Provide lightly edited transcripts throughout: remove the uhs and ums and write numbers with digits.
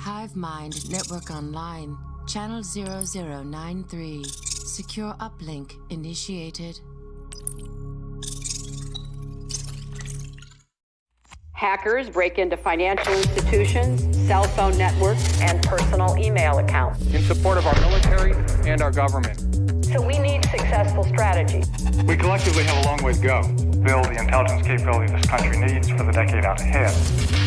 HiveMind Network Online, Channel 0093. Secure uplink initiated. Hackers break into financial institutions, cell phone networks, and personal email accounts. In support of our military and our government. So we need successful strategy. We collectively have a long way to go. Build the intelligence capability this country needs for the decade out ahead.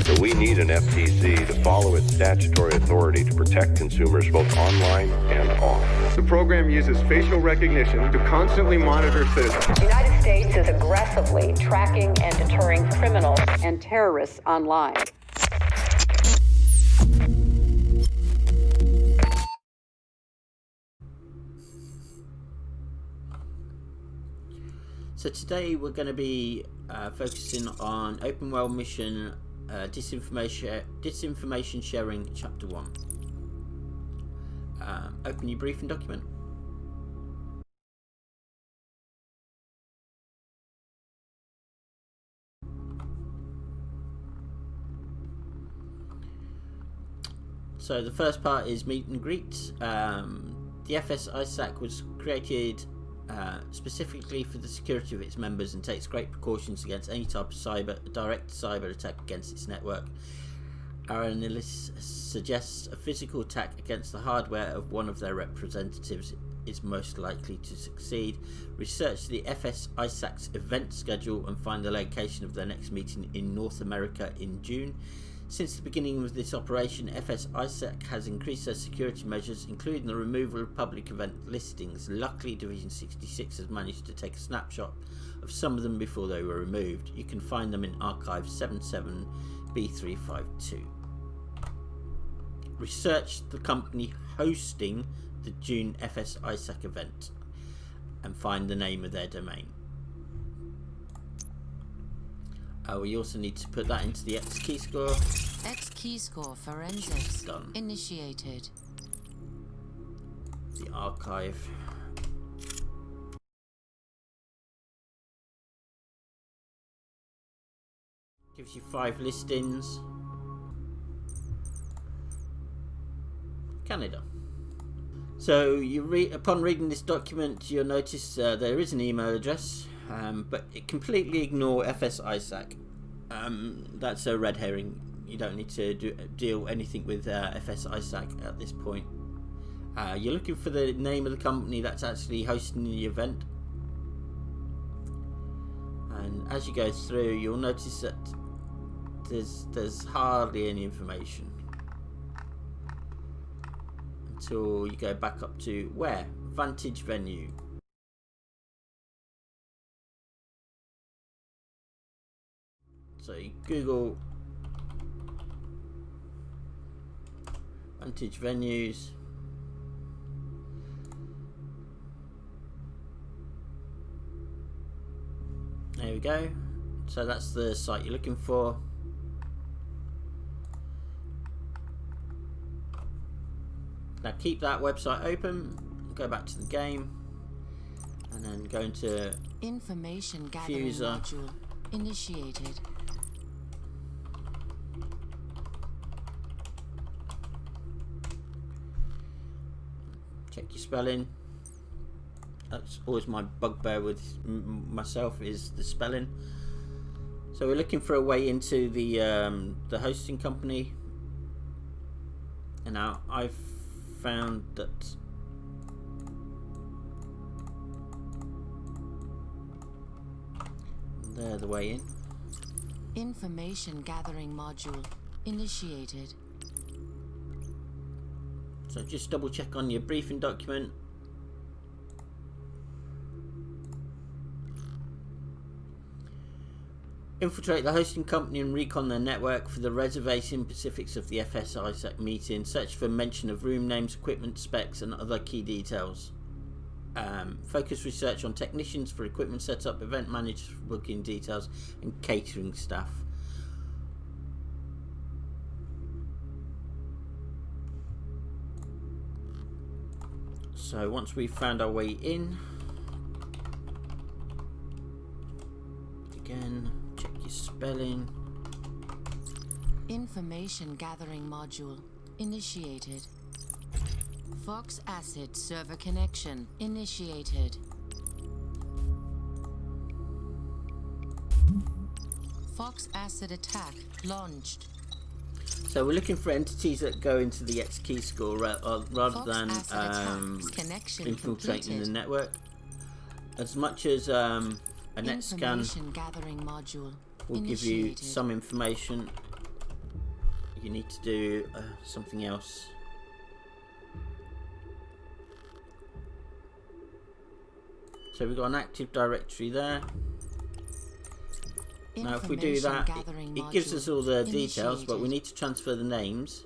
So we need an FTC to follow its statutory authority to protect consumers both online and off. The program uses facial recognition to constantly monitor citizens. The United States is aggressively tracking and deterring criminals and terrorists online. So today we're going to be focusing on Open World Mission Disinformation Sharing Chapter 1. Open your briefing document. So the first part is meet and greet. The FS ISAC was created specifically for the security of its members and takes great precautions against any type of direct cyber attack against its network. Our analysis suggests a physical attack against the hardware of one of their representatives is most likely to succeed. Research the FS ISAC's event schedule and find the location of their next meeting in North America in June. Since the beginning of this operation, FS ISAC has increased their security measures, including the removal of public event listings. Luckily, Division 66 has managed to take a snapshot of some of them before they were removed. You can find them in Archive 77B352. Research the company hosting the June FS ISAC event and find the name of their domain. We also need to put that into the X key score. X key score forensics Done. initiated. The archive. Gives you 5 listings. Canada. So upon reading this document, you'll notice there is an email address. But it completely ignore FS ISAC. That's a red herring. You don't need to deal anything with FS ISAC at this point. You're looking for the name of the company that's actually hosting the event. And as you go through, you'll notice that there's hardly any information until you go back up to where? Vantage Venue. So you Google Vantage Venues. There we go. So that's the site you're looking for. Now keep that website open. Go back to the game, and then go into Information gathering Fuser. module initiated. Check your spelling. That's always my bugbear with myself, is the spelling. So we're looking for a way into the hosting company, and now I've found that they're the way in. Information gathering module initiated. So just double check on your briefing document. Infiltrate the hosting company and recon their network for the reservation specifics of the FS ISAC meeting. Search for mention of room names, equipment specs, and other key details. Focus research on technicians for equipment setup, event managers for booking details, and catering staff. So once we've found our way in, again, check your spelling. Information gathering module Initiated. Fox Acid server connection initiated. Fox Acid attack launched. So we're looking for entities that go into the X key score rather Fox than Acid attack connection infiltrating the completed. network. As much as a net scan Information gathering module will give you initiated. some information, you need to do something else. So we've got an Active Directory there. Now if we do Information that, gathering it gives module us all the details, but we initiated. need to transfer the names.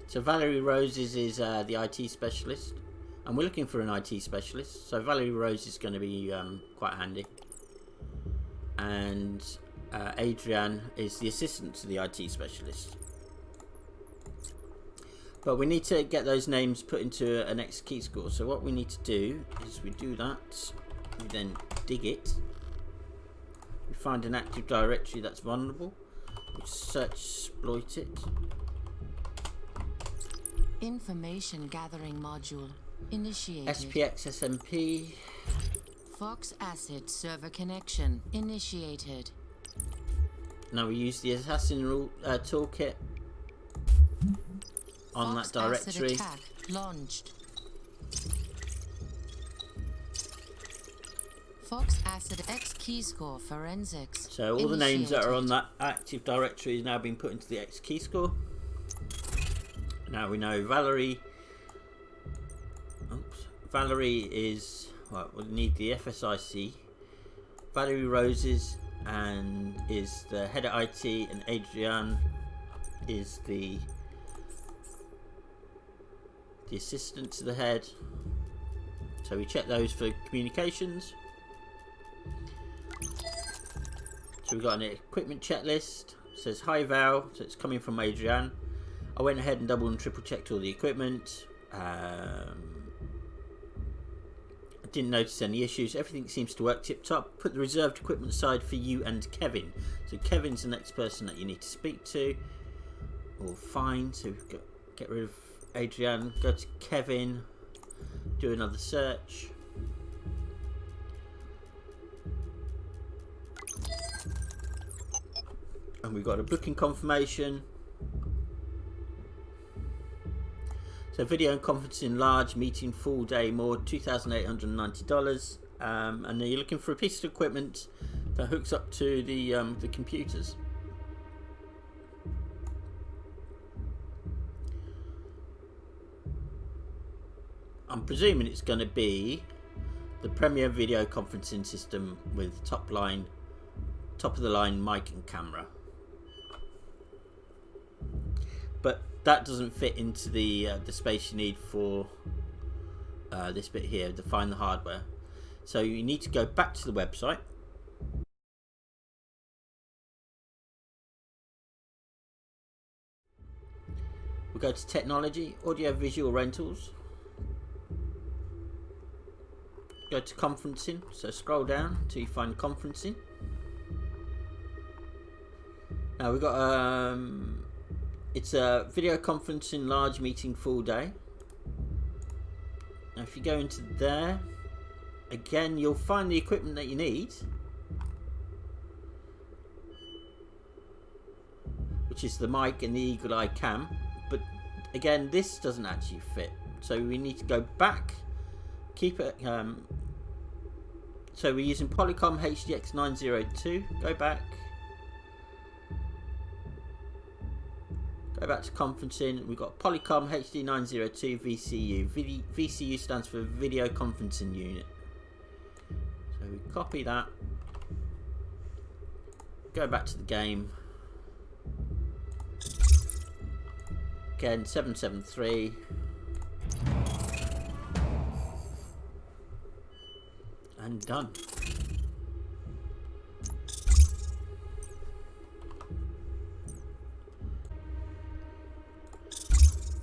So Valerie Roses is the IT specialist, and we're looking for an IT specialist. So Valerie Rose is going to be quite handy, and Adrian is the assistant to the IT specialist. But we need to get those names put into an X key score. So what we need to do is we do that. We then dig it. We find an Active Directory that's vulnerable. We search, exploit it. Information gathering module initiated. SPX SMP. Fox Acid server connection initiated. Now we use the assassin rule toolkit on Fox that directory. Acid attack launched. Fox Acid X key score forensics. So all the names that are on initiated. that Active Directory is now being put into the X key score. Now we know Valerie. Oops. Valerie is, well, we'll need the FSIC. Valerie Roses and is the head of IT, and Adrian is the assistant to the head. So we check those for communications. So we've got an equipment checklist. It says hi Val, so it's coming from Adrian. I went ahead and double and triple checked all the equipment. I didn't notice any issues. Everything seems to work tip top. Put the reserved equipment aside for you and Kevin. So Kevin's the next person that you need to speak to. All fine. So we've got, get rid of Adrian. Go to Kevin. Do another search. And we've got a booking confirmation. So video and conferencing large meeting full day more $2,890, and then you're looking for a piece of equipment that hooks up to the computers. I'm presuming it's going to be the Premier video conferencing system with top of the line mic and camera. But that doesn't fit into the space you need for this bit here, to find the hardware. So you need to go back to the website. We'll go to technology, audio visual rentals. Go to conferencing, so scroll down until you find conferencing. Now we've got it's a video conferencing large meeting full day. Now if you go into there, again you'll find the equipment that you need, which is the mic and the eagle eye cam, but again this doesn't actually fit, so we need to go back, keep it so we're using Polycom HDX 902, go back to conferencing. We've got Polycom HD 902 VCU. VCU stands for Video Conferencing Unit. So we copy that, go back to the game. Again, 773. And done.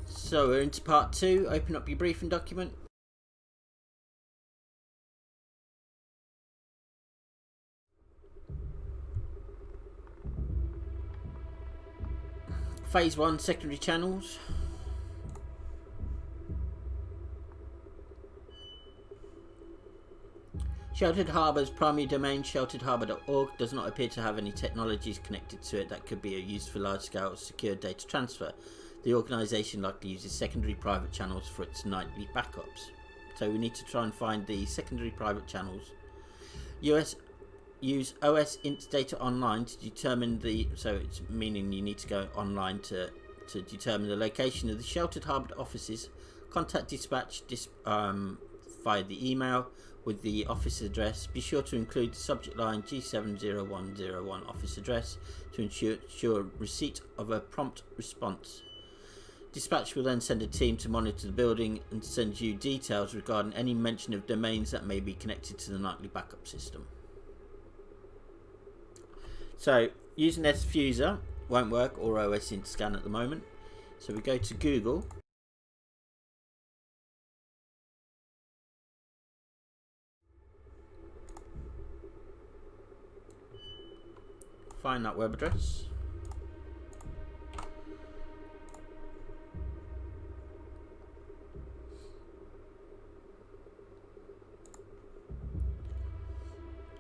So we're into part 2. Open up your briefing document. Phase 1, secondary channels. Sheltered Harbour's primary domain, shelteredharbour.org, does not appear to have any technologies connected to it that could be used for large-scale secure data transfer. The organisation likely uses secondary private channels for its nightly backups. So we need to try and find the secondary private channels. Use OS int data online to determine so it's meaning you need to go online to determine the location of the Sheltered Harbour offices. Contact dispatch via the email with the office address. Be sure to include the subject line G70101 office address to ensure receipt of a prompt response. Dispatch will then send a team to monitor the building and send you details regarding any mention of domains that may be connected to the nightly backup system. So using SFuser won't work, or OS int scan at the moment. So we go to Google. Find that web address.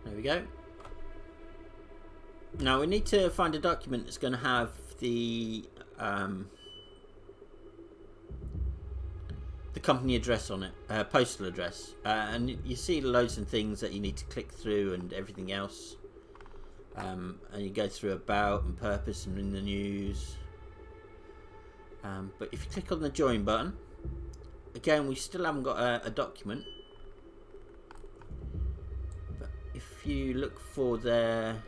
There we go. Now we need to find a document that's going to have the company address on it, postal address, and you see loads of things that you need to click through and everything else. And you go through about and purpose and in the news. But if you click on the join button, again we still haven't got a document. But if you look for their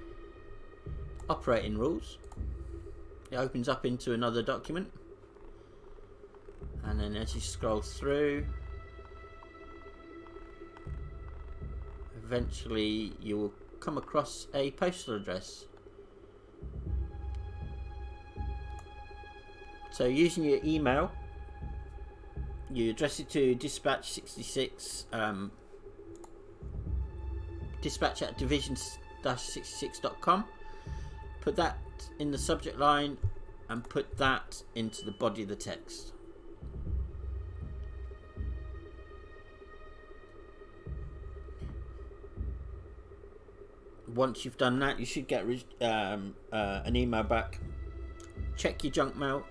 operating rules, it opens up into another document. And then as you scroll through, eventually you will come across a postal address. So using your email, you address it to dispatch 66 dispatch at division-66.com. Put that in the subject line and put that into the body of the text. Once you've done that, you should get an email back. Check your junk mail.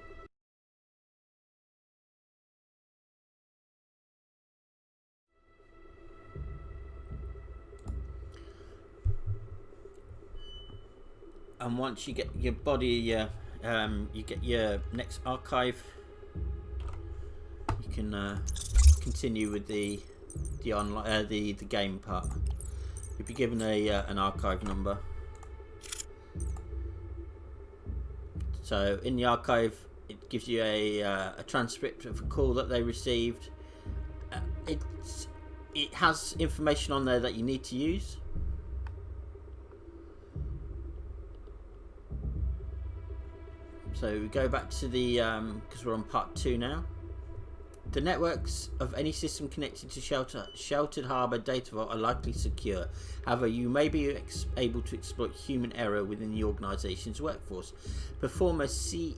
And once you get your body, you get your next archive, you can continue with the online the game part. You'll be given an archive number. So in the archive, it gives you a transcript of a call that they received. It has information on there that you need to use. So we go back to the because we're on part 2 now. The networks of any system connected to Sheltered Harbour Data Vault are likely secure. However, you may be able to exploit human error within the organisation's workforce. Perform a SET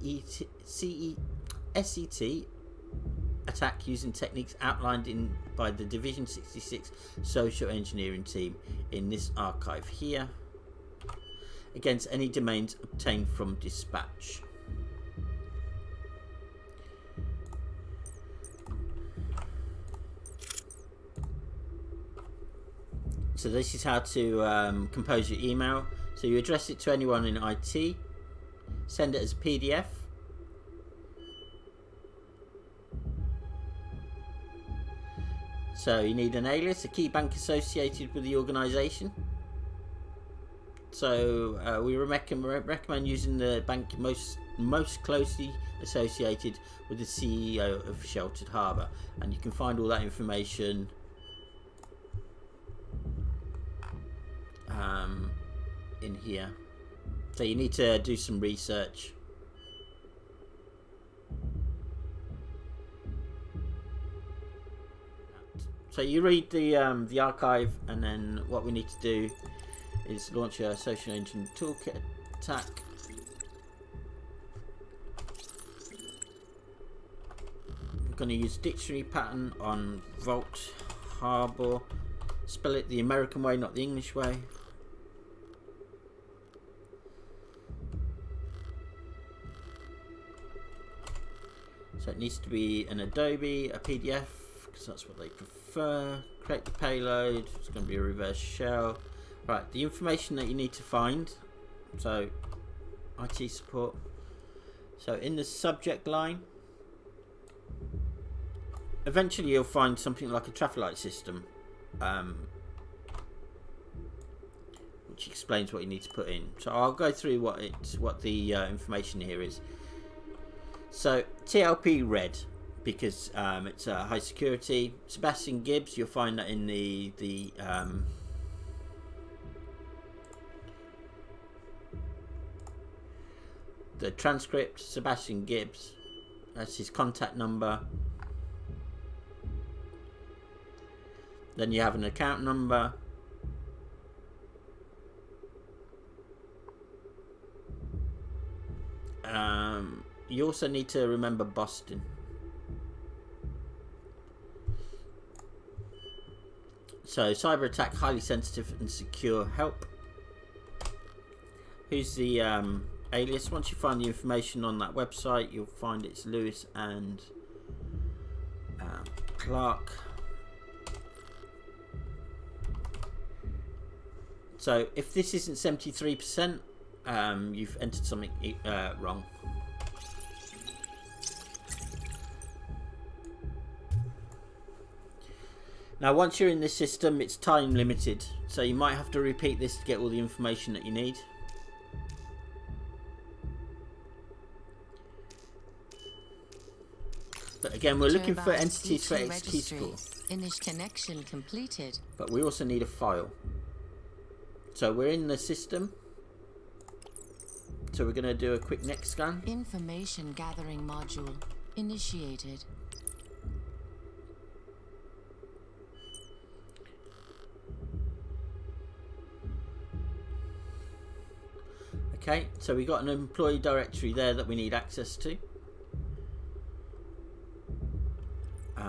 attack using techniques outlined by the Division 66 social engineering team in this archive here against any domains obtained from dispatch. So this is how to compose your email. So you address it to anyone in IT, send it as a PDF. So you need an alias, a key bank associated with the organisation. So we recommend using the bank most closely associated with the CEO of Sheltered Harbour, and you can find all that information in here. So you need to do some research. So you read the archive, and then what we need to do is launch a social engine toolkit attack. We're going to use dictionary pattern on Vault Harbor. Spell it the American way, not the English way. So it needs to be an Adobe, a PDF, because that's what they prefer. Create the payload. It's going to be a reverse shell. Right, the information that you need to find. So, IT support. So in the subject line, eventually you'll find something like a traffic light system, which explains what you need to put in. So I'll go through what the information here is. So TLP red, because it's high security. Sebastian Gibbs, you'll find that in the transcript. Sebastian Gibbs, that's his contact number. Then you have an account number. You also need to remember Boston. So cyber attack, highly sensitive and secure. Help. Who's the alias? Once you find the information on that website, you'll find it's Lewis and Clark. So if this isn't 73%, you've entered something wrong. Now once you're in this system, it's time limited, so you might have to repeat this to get all the information that you need. But again, we're looking for entities for X-key score. Connection completed. But we also need a file. So we're in the system. So we're going to do a quick next scan. Information gathering module initiated. Okay, so we got an employee directory there that we need access to.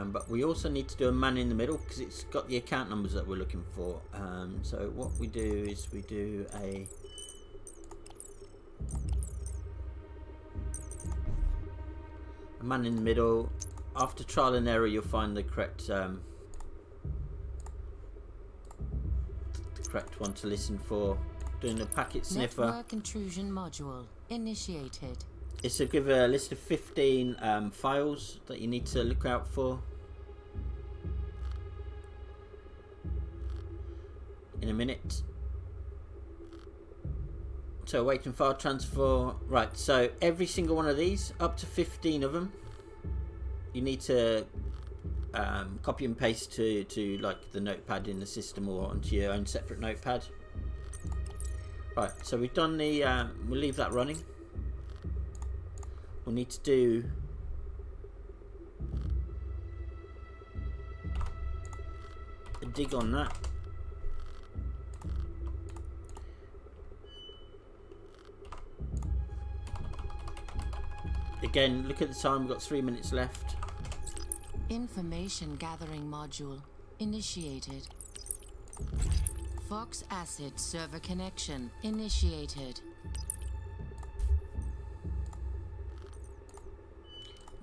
But we also need to do a man in the middle because it's got the account numbers that we're looking for. So what we do is we do a man in the middle. After trial and error, you'll find the correct one to listen for. Doing a packet sniffer. Network intrusion module initiated. It's to give a list of 15 files that you need to look out for. In a minute. So awaiting file transfer. Right, so every single one of these, up to 15 of them, you need to copy and paste to like the notepad in the system or onto your own separate notepad. Right, so we've done the we'll leave that running. We'll need to do a dig on that. Again, look at the time, we've got 3 minutes left. Information gathering module initiated. Fox Acid server connection initiated.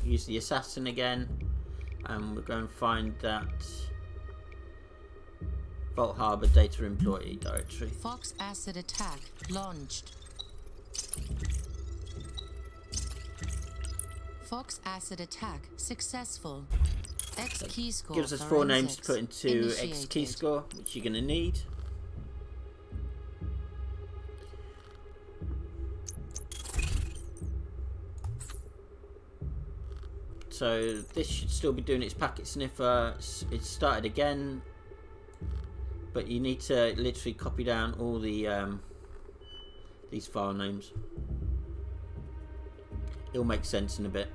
Use the assassin again, and we're going to find that Vault Harbor data employee directory. Fox Acid attack launched. Fox Acid attack successful. X key score Gives us 4 names to put into X key score, which you're going to need. So this should still be doing its packet sniffer. It's started again. but you need to literally copy down all the these file names. It'll make sense in a bit.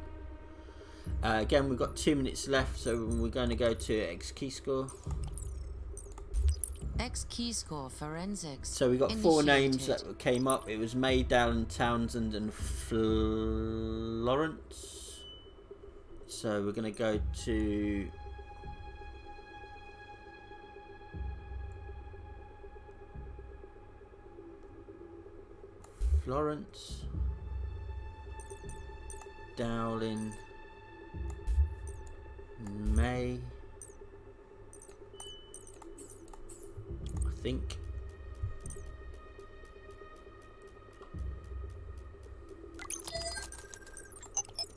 Again, we've got 2 minutes left, so we're going to go to X key score. X key score forensics. So we got 4 names initiated. that came up. It was May, Dallin, Townsend, and Florence. So we're going to go to Florence, Dowling, May, I think.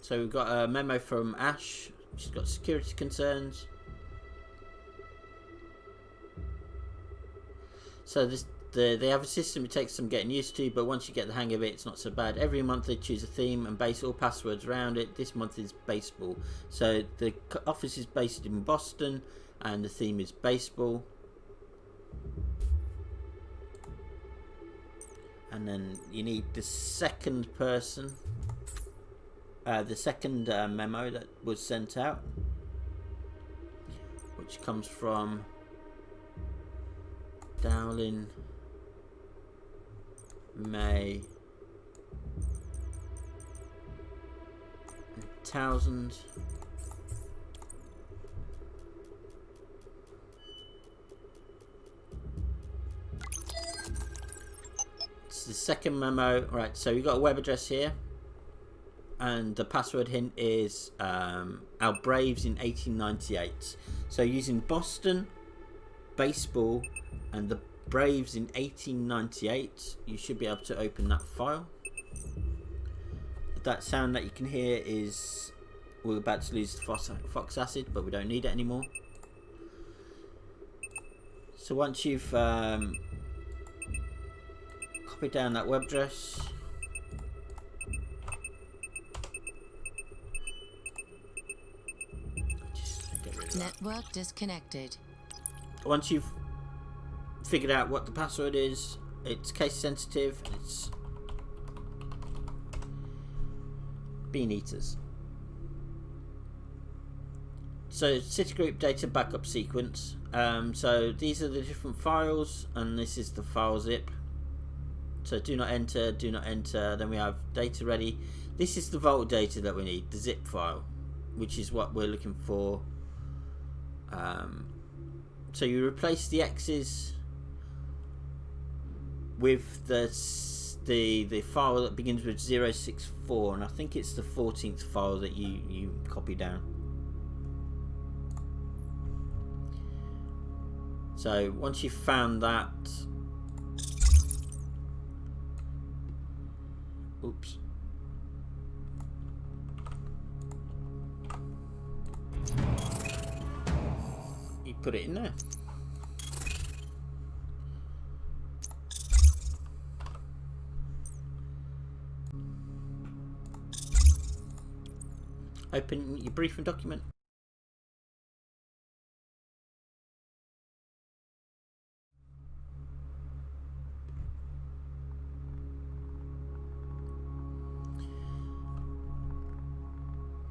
So we've got a memo from Ash. She's got security concerns. So they have a system it takes some getting used to, but once you get the hang of it, it's not so bad. Every month they choose a theme and base all passwords around it. This month is baseball. So the office is based in Boston and the theme is baseball. And then you need the second person, the second memo that was sent out, which comes from Dowling, May, Townsend, it's the second memo. Right, so we've got a web address here, and the password hint is our Braves in 1898. So using Boston, baseball, and the Braves in 1898, you should be able to open that file. That sound that you can hear is we're about to lose the fox acid, but we don't need it anymore. So once you've copied down that web address, just get rid of that. Network disconnected. Once you've figured out what the password is, it's case sensitive, and it's bean eaters. So Citigroup data backup sequence. So these are the different files, and this is the file zip. So do not enter, do not enter. Then we have data ready. This is the vault data that we need, the zip file, which is what we're looking for. So you replace the X's with the file that begins with 064, and I think it's the 14th file that you copy down. So once you've found that, oops, you put it in there. Open your briefing document.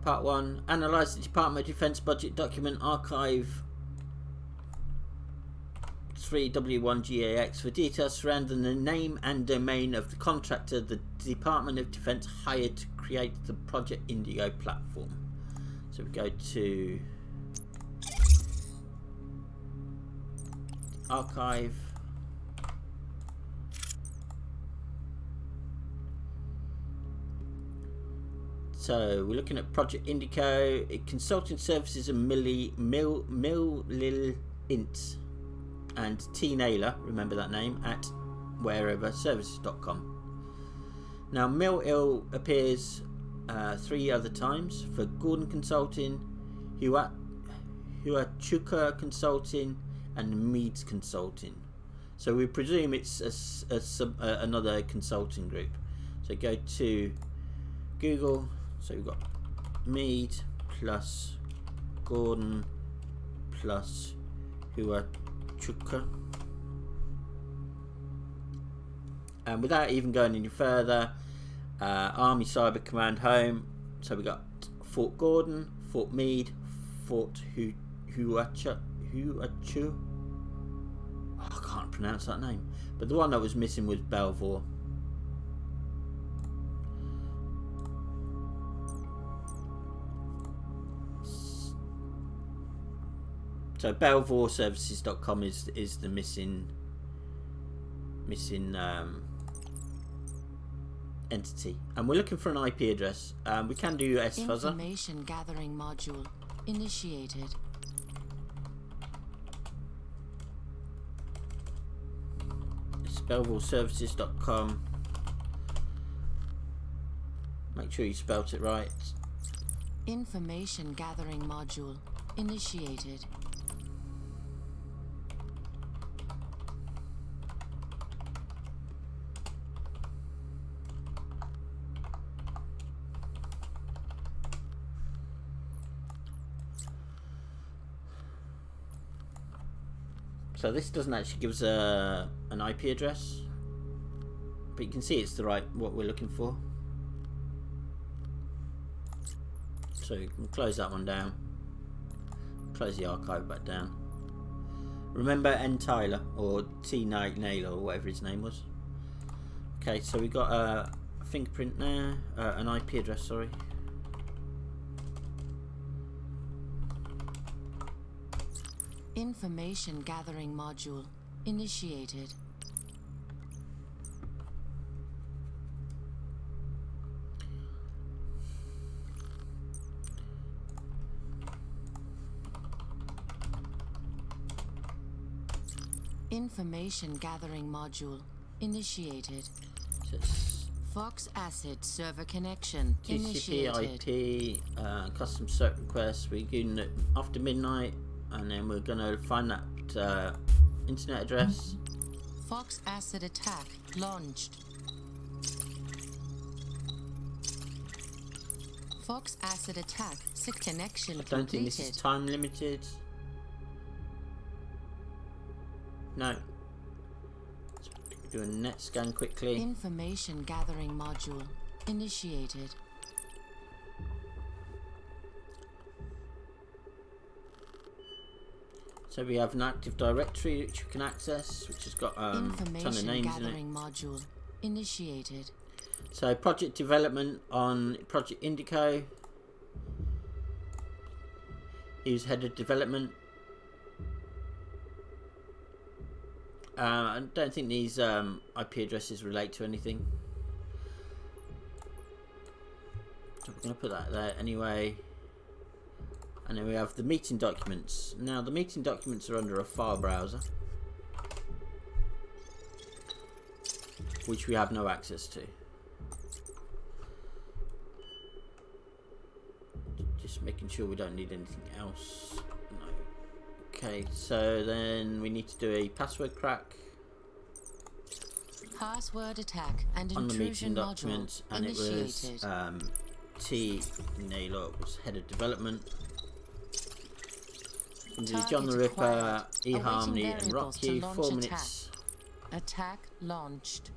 Part 1. Analyze the Department of Defense budget document archive 3W1GAX for details surrounding the name and domain of the contractor the Department of Defense hired to create the Project Indigo platform. So we go to archive, so we're looking at Project Indigo, consulting services and Int and T Naylor, remember that name, at whereverservices.com. Now Mill appears 3 other times for Gordon Consulting, Huachuca Consulting, and Meads Consulting. So we presume it's another consulting group. So go to Google. So we've got Mead plus Gordon plus Huachuca. And without even going any further, Army Cyber Command home. So we got Fort Gordon, Fort Meade, Fort Huachu. Oh, I can't pronounce that name. But the one that was missing was Belvoir. So BelvoirServices.com is the missing entity, and we're looking for an IP address. We can do SFuzzer. Information gathering module initiated. It's BelvoirServices.com. Make sure you spelt it right. Information gathering module initiated. So this doesn't actually give us an IP address, but you can see it's the right what we're looking for. So you can close that one down. Close the archive back down. Remember N. Tyler or T. Naylor or whatever his name was. Okay, so we got a fingerprint there, an IP address. Sorry. Information gathering module initiated. Information gathering module initiated. So it's Fox Acid server connection initiated. TCP IP custom cert request. We're doing it after midnight, and then we're gonna find that internet address. Fox Acid attack launched. Fox Acid attack connection I don't think this is completed. time limited. No. Let's do a net scan quickly. Information gathering module initiated. So we have an Active Directory which we can access, which has got a ton of Information names in it. gathering module initiated. So project development on Project Indico. He was head of development. I don't think these IP addresses relate to anything. So we're going to put that there anyway. And then we have the meeting documents. Now the meeting documents are under a file browser, which we have no access to. Just making sure we don't need anything else. No. Okay, so then we need to do a password crack Password attack and on the meeting intrusion documents, module and it initiated. was T. Naylor was head of development. John the Target Ripper, acquired. E. Harmony, Awaiting and variables to Rocky. launch 4 minutes. Attack launched.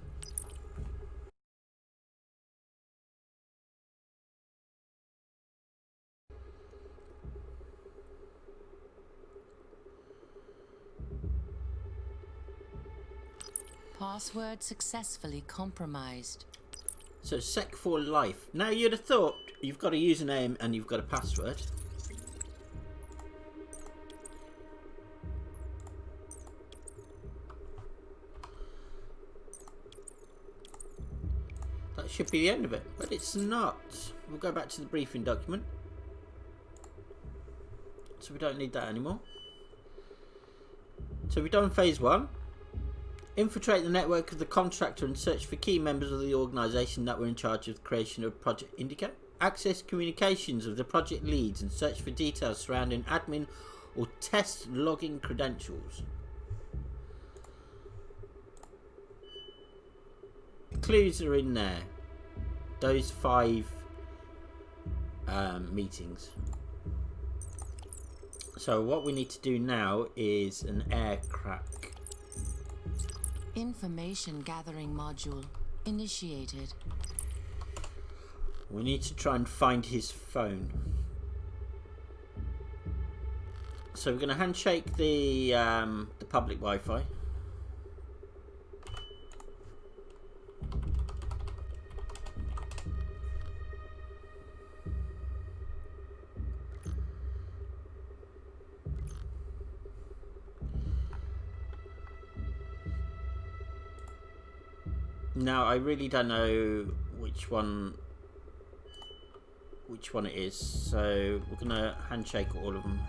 Password successfully compromised. So sec for life. Now you'd have thought you've got a username and you've got a password. That should be the end of it, but it's not. We'll go back to the briefing document. So we don't need that anymore. So we've done phase 1. Infiltrate the network of the contractor and search for key members of the organisation that were in charge of the creation of Project Indica. Access communications of the project leads and search for details surrounding admin or test logging credentials. Clues are in there. Those 5 meetings. So what we need to do now is an air crack. Information gathering module initiated. We need to try and find his phone. So we're going to handshake the public Wi-Fi. Now I really don't know which one it is, so we're gonna handshake all of them.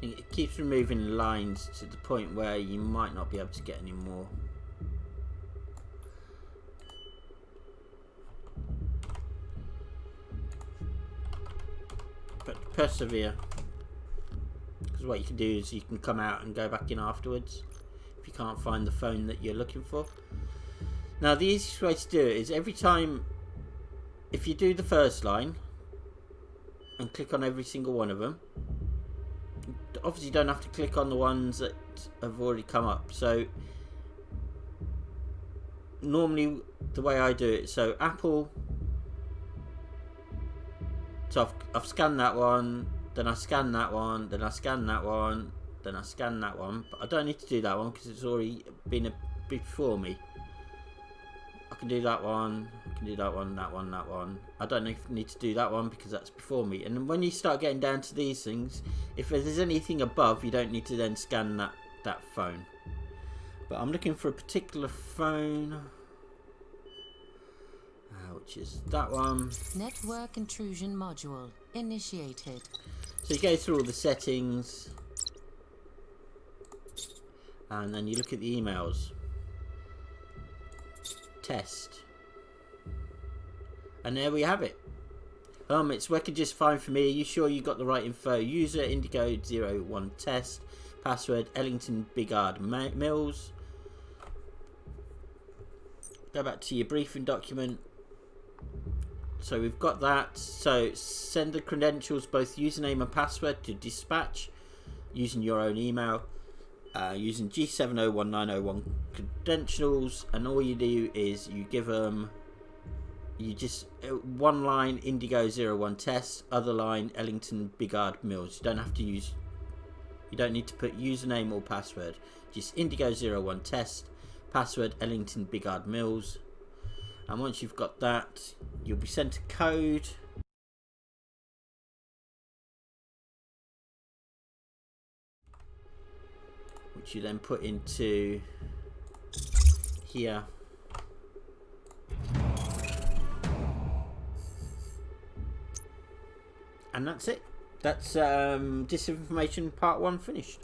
It keeps removing lines to the point where you might not be able to get any more. But persevere, because what you can do is you can come out and go back in afterwards if you can't find the phone that you're looking for. Now the easiest way to do it is every time, if you do the first line and click on every single one of them, obviously you don't have to click on the ones that have already come up. So normally the way I do it, so Apple, so I've scanned that one, then I scan that one, then I scan that one, then I scan that one, but I don't need to do that one because it's already been before me. I can do that one, I can do that one, that one, that one. I don't need to do that one because that's before me. And when you start getting down to these things, if there's anything above, you don't need to then scan that phone. But I'm looking for a particular phone, which is that one. Network intrusion module initiated. So you go through all the settings, and then you look at the emails. Test, and there we have it. It's working just fine for me. Are you sure you got the right info? User Indigo01 test, password Ellington Bigard Mills. Go back to your briefing document. So we've got that. So send the credentials, both username and password, to dispatch using your own email. Using G701901 credentials, and all you do is you give them, you just one line Indigo01 test, other line Ellington Bigard Mills. You don't have to use, you don't need to put username or password, just Indigo01 test, password Ellington Bigard Mills. And once you've got that, you'll be sent a code. Which you then put into here. And that's it. That's Disinformation Part 1 finished.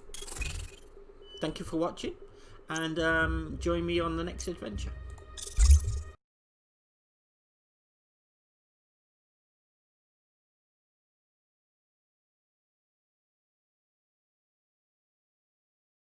Thank you for watching, and join me on the next adventure.